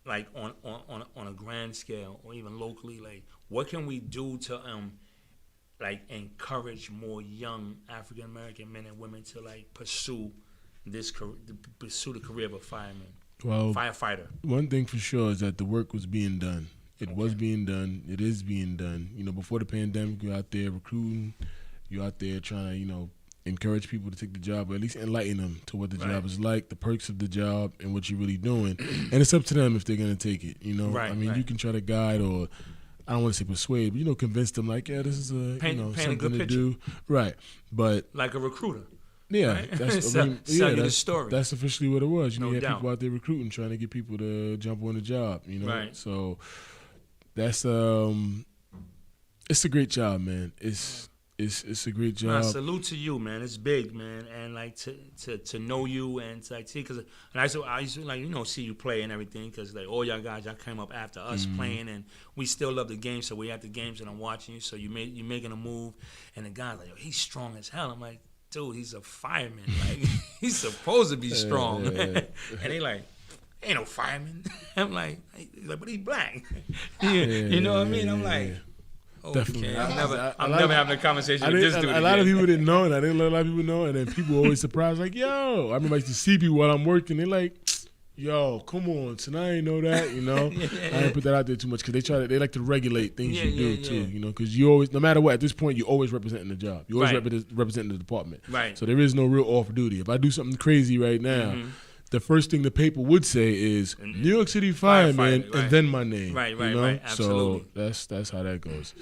like on a grand scale or even locally, like, what can we do to like encourage more young African American men and women to like pursue the career of a fireman, firefighter? One thing for sure is that the work was being done. It was being done. It is being done. You know, before the pandemic, you're out there recruiting. You're out there trying to, encourage people to take the job, or at least enlighten them to what the job is like, the perks of the job, and what you're really doing. And it's up to them if they're going to take it, I mean, you can try to guide, or I don't want to say persuade, but, convince them like, this is something to do. Right. But like a recruiter. Yeah. Right? That's, sell you the story. That's officially what it was. You had doubt. people out there recruiting, trying to get people to jump on the job, Right. So that's, it's a great job, man. It's a great job. Salute to you, man. It's big, man, and like to know you and to like see, because I used to like see you play and everything, because like all y'all guys, y'all came up after us playing, and we still love the game, so we at the games and I'm watching you, so you making a move, and the guy's like, yo, he's strong as hell. I'm like, dude, he's a fireman, like he's supposed to be strong, and they like, ain't no fireman. I'm like, but he's black. You know what I mean? I'm like. Definitely. I'm never having a conversation with this dude. A lot of people didn't know, and I didn't let a lot of people know, and then people were always surprised, like, yo. I remember I used to see people while I'm working, they're like, yo, come on, son, I ain't know that, I didn't put that out there too much, because they like to regulate things you do too, because you always, no matter what, at this point, you're always representing the job. You're always representing the department. Right. So there is no real off duty. If I do something crazy right now, the first thing the paper would say is New York City fireman, and then my name. Right, absolutely. So that's how that goes.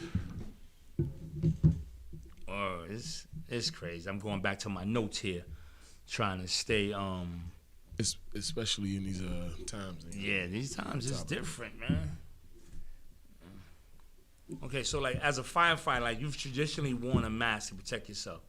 Oh, it's crazy. I'm going back to my notes here, trying to stay. Especially in these times. Yeah, these times is different, man. Okay, so like as a firefighter, like you've traditionally worn a mask to protect yourself.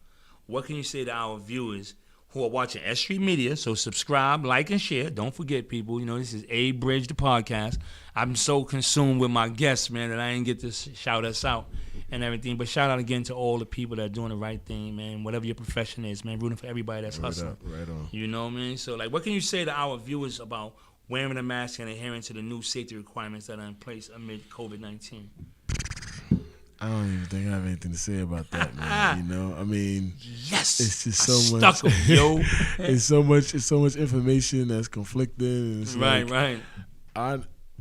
What can you say to our viewers who are watching S.STREET Media? So subscribe, like, and share. Don't forget, people, this is A Bridge, the podcast. I'm so consumed with my guests, man, that I didn't get to shout us out and everything. But shout out again to all the people that are doing the right thing, man, whatever your profession is, man, rooting for everybody that's hustling. Right on. You know what I mean? So, like, what can you say to our viewers about wearing a mask and adhering to the new safety requirements that are in place amid COVID-19? I don't even think I have anything to say about that, man. You know, I mean, Yes, it's just I so much. stuck 'em, yo. It's so much information that's conflicting. And it's Right.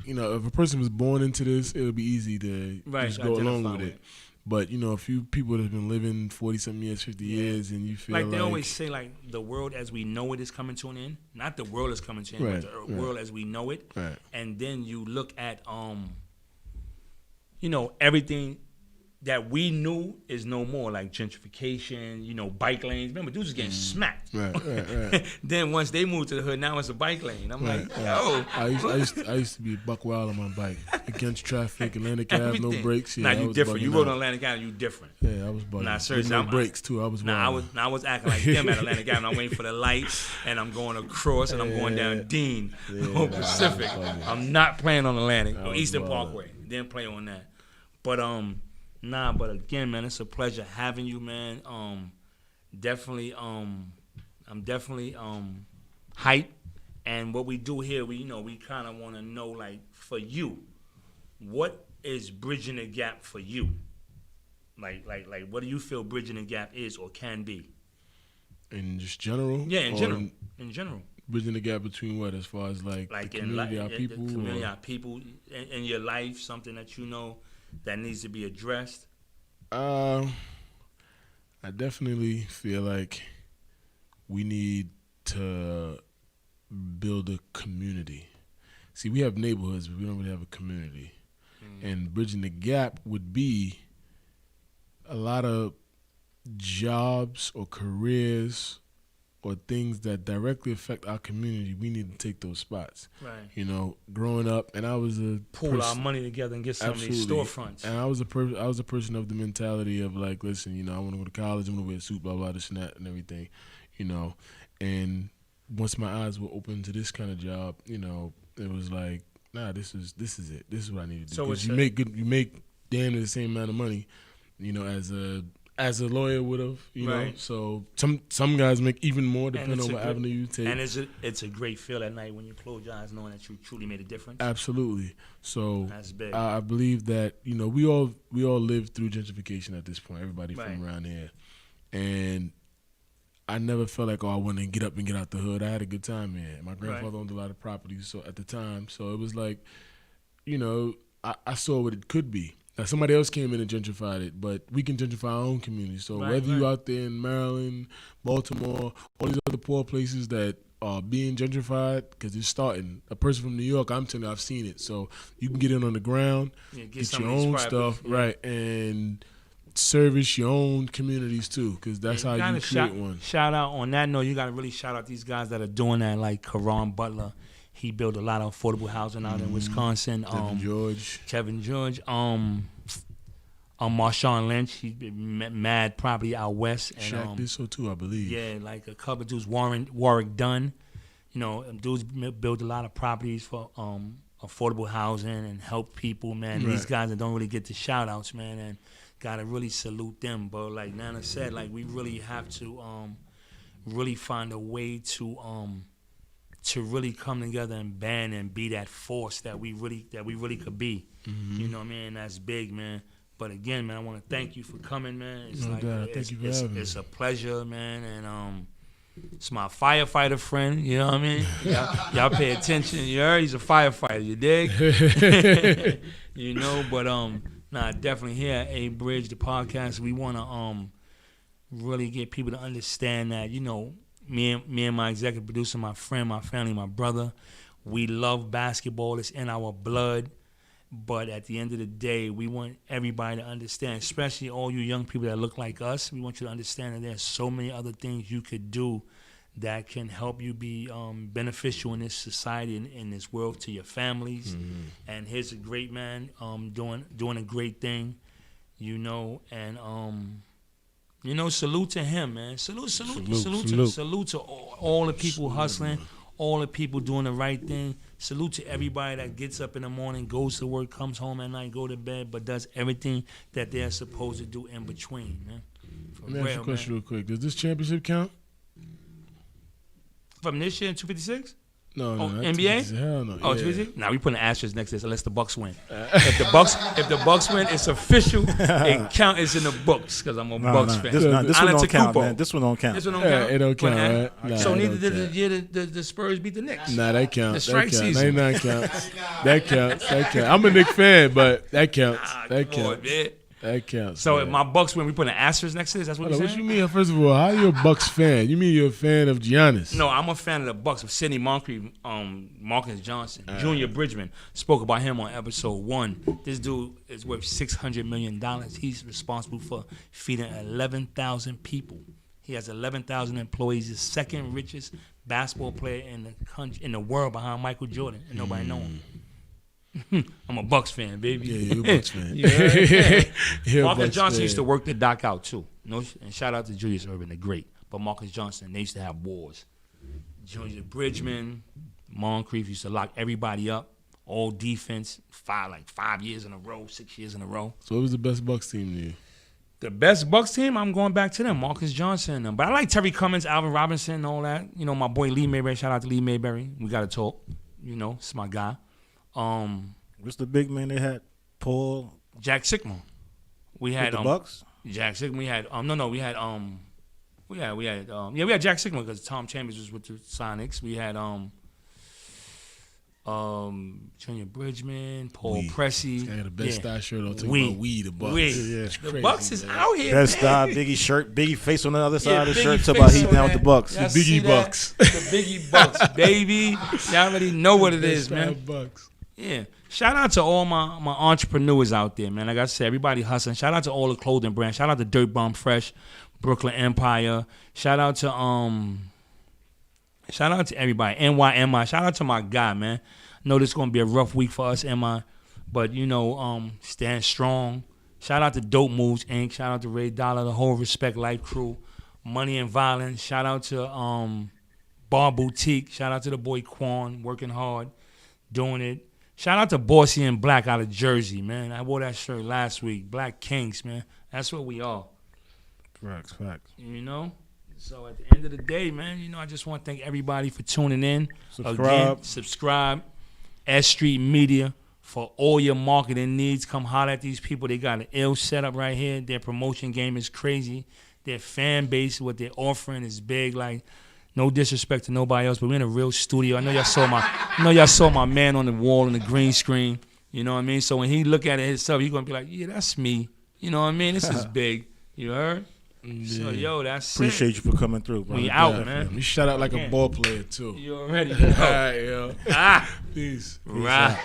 If a person was born into this, it'll be easy to just go along identify with with it. But a few people that have been living 40-something years, 50 years, and you feel like they always say, like the world as we know it is coming to an end. Not the world is coming to an end, but the world as we know it. Right. And then you look at everything that we knew is no more, like gentrification, bike lanes. Remember, dudes was getting smacked. Right. Then once they moved to the hood, now it's a bike lane. I'm like, yo. I used to be buck wild on my bike against traffic, Atlantic Ave, no brakes. Yeah, Nah, I you was different. You bugging rode out. on Atlantic Ave, you different. Yeah, I was bugging. Nah, seriously, no brakes too. I was wild. I was acting like them at Atlantic Ave. And I'm waiting for the light, and I'm going across, and I'm going down Dean or Pacific. I'm not playing on Atlantic or Eastern Parkway. Didn't play on that. But but again, man, it's a pleasure having you, man. Definitely, I'm definitely hyped. And what we do here, we kind of want to know, like, for you, what is bridging the gap for you? Like, what do you feel bridging the gap is or can be? In just general? Yeah, in general. In general. Bridging the gap between what, as far as like the community, our people? The community, our people, in your life, something that you know that needs to be addressed? I definitely feel like we need to build a community. See, we have neighborhoods, but we don't really have a community. And bridging the gap would be a lot of jobs or careers or things that directly affect our community. We need to take those spots. Right. Growing up, and I was pool our money together and get some of these storefronts. And I was a person of the mentality of like, listen, I want to go to college, I'm gonna wear a suit, blah blah, this and that, and everything, And once my eyes were open to this kind of job, it was like, nah, this is it. This is what I need to do. Because you make damn near the same amount of money, as a lawyer would have, Right. So some guys make even more depending on what avenue you take. And it's a great feel at night when you close your eyes knowing that you truly made a difference. Absolutely. So that's big. I believe that we all live through gentrification at this point. Everybody from around here, and I never felt like I wanted to get up and get out the hood. I had a good time here. My grandfather owned a lot of properties, so at the time, so it was like, I saw what it could be. Now, somebody else came in and gentrified it, but we can gentrify our own community. So whether you out there in Maryland, Baltimore, all these other poor places that are being gentrified, because it's starting. A person from New York, I'm telling you, I've seen it. So you can get in on the ground, get your own stuff, right, and service your own communities too, because that's how you create one. Shout out on that note. You got to really shout out these guys that are doing that, like Karan Butler. He built a lot of affordable housing out in Wisconsin. Kevin George. Marshawn Lynch. He's been mad property out west. And, Shaq did so too, I believe. Yeah, like a couple of dudes. Warwick Dunn. Dudes built a lot of properties for affordable housing and help people, man. Right. These guys that don't really get the shout outs, man, and gotta really salute them. But like Nana said, like we really have to really find a way to really come together and band and be that force that we really could be. You know what I mean? That's big, man. But again, man, I want to thank you for coming, man. It's thank you for having me. It's a pleasure, man, and it's my firefighter friend. You know what I mean? Y'all pay attention. You heard? He's a firefighter. You dig? But definitely here at A Bridge, the podcast, we want to really get people to understand that me and my executive producer, my friend, my family, my brother, we love basketball. It's in our blood. But at the end of the day, we want everybody to understand, especially all you young people that look like us, we want you to understand that there's so many other things you could do that can help you be beneficial in this society, in this world, to your families. And here's a great man doing a great thing, and salute to him, man. Salute to all the people hustling, all the people doing the right thing. Salute to everybody that gets up in the morning, goes to work, comes home at night, go to bed, but does everything that they're supposed to do in between, man. Let me ask you a question real quick. Does this championship count? From this year in 256? No, Oh, not NBA? Tuesday. Hell no. Oh, yeah. Tuesday? Nah, we putting an asterisk next to this unless the Bucks win. If the Bucks win, it's official. It count. It's in the books because I'm a Bucks fan. This one don't count, Antetokounmpo. man. This one don't count. This one don't Yeah, count. it don't count, right? Nah, So it neither don't did the count. year the Spurs beat the Knicks. Nah, that counts. The strike that counts. season. 99 counts. That counts. That counts. I'm a Knicks fan, but that counts. That Come on, counts. man. That counts. So man. if my Bucks win, we put an asterisk next to this. That's what Hold you're on, saying? what you mean? First of all, how you a Bucks fan? You mean you're a fan of Giannis? No, I'm a fan of the Bucks. Of Sidney Moncrief, Marcus Johnson, Junior Bridgman. Spoke about him on episode 1. This dude is worth $600 million. He's responsible for feeding 11,000 people. He has 11,000 employees. He's the second richest basketball player in the country, in the world, behind Michael Jordan, and nobody know him. I'm a Bucks fan, baby. Yeah, you're a Bucks fan. You heard? You're a Marcus Bucks Johnson fan. used to work the dock out too. No, and shout out to Julius Erving, the great. But Marcus Johnson, they used to have wars. Junior Bridgman, Moncrief used to lock everybody up. All defense, 5 years in a row, 6 years in a row. So what was the best Bucks team to you? The best Bucks team, I'm going back to them, Marcus Johnson and them. But I like Terry Cummins, Alvin Robinson, and all that. You know, my boy Lee Mayberry. Shout out to Lee Mayberry. We got to talk. You know, it's my guy. What's the big man they had? Paul. Jack Sikma. We had With the Bucks. Jack Sikma. We had we had Jack Sikma because Tom Chambers was with the Sonics. We had Junior Bridgman, Paul Pressey. I got a best style shirt on. Talking We. about the Bucks. We. Yeah. The Crazy, Bucks is man. out here. Best man. style, Biggie shirt, Biggie face on the other side of the Biggie shirt. Talk about face heat on down with the that. Bucks. Y'all Biggie see that? Bucks. The Biggie Bucks, baby. Y'all already know what it is, Best man. style Bucks. Yeah. Shout out to all my entrepreneurs out there, man. Like I said, everybody hustling. Shout out to all the clothing brands. Shout out to Dirt Bomb Fresh, Brooklyn Empire. Shout out to everybody. NYMI. Shout out to my guy, man. Know this is gonna be a rough week for us, MI. But you know, stand strong. Shout out to Dope Moves Inc. Shout out to Ray Dollar, the whole Respect Life crew. Money and Violence. Shout out to Bar Boutique. Shout out to the boy Quan, working hard, doing it. Shout out to Bossy and Black out of Jersey, man. I wore that shirt last week. Black Kings, man. That's what we are. Facts. You know? So at the end of the day, man, you know, I just want to thank everybody for tuning in. Subscribe. Again, subscribe. S.STREET Media. For all your marketing needs, come holler at these people. They got an ill setup right here. Their promotion game is crazy. Their fan base, what they're offering is big. Like, no disrespect to nobody else, but we're in a real studio. I know y'all saw my man on the wall in the green screen. You know what I mean? So when he look at it himself, he's gonna be like, yeah, that's me. You know what I mean? This is big. You heard? Yeah. So yo, that's Appreciate you for coming through, bro. We out, man. You shout out like Yeah. a ball player too. You already All know. right, yo. Ah, Peace. right.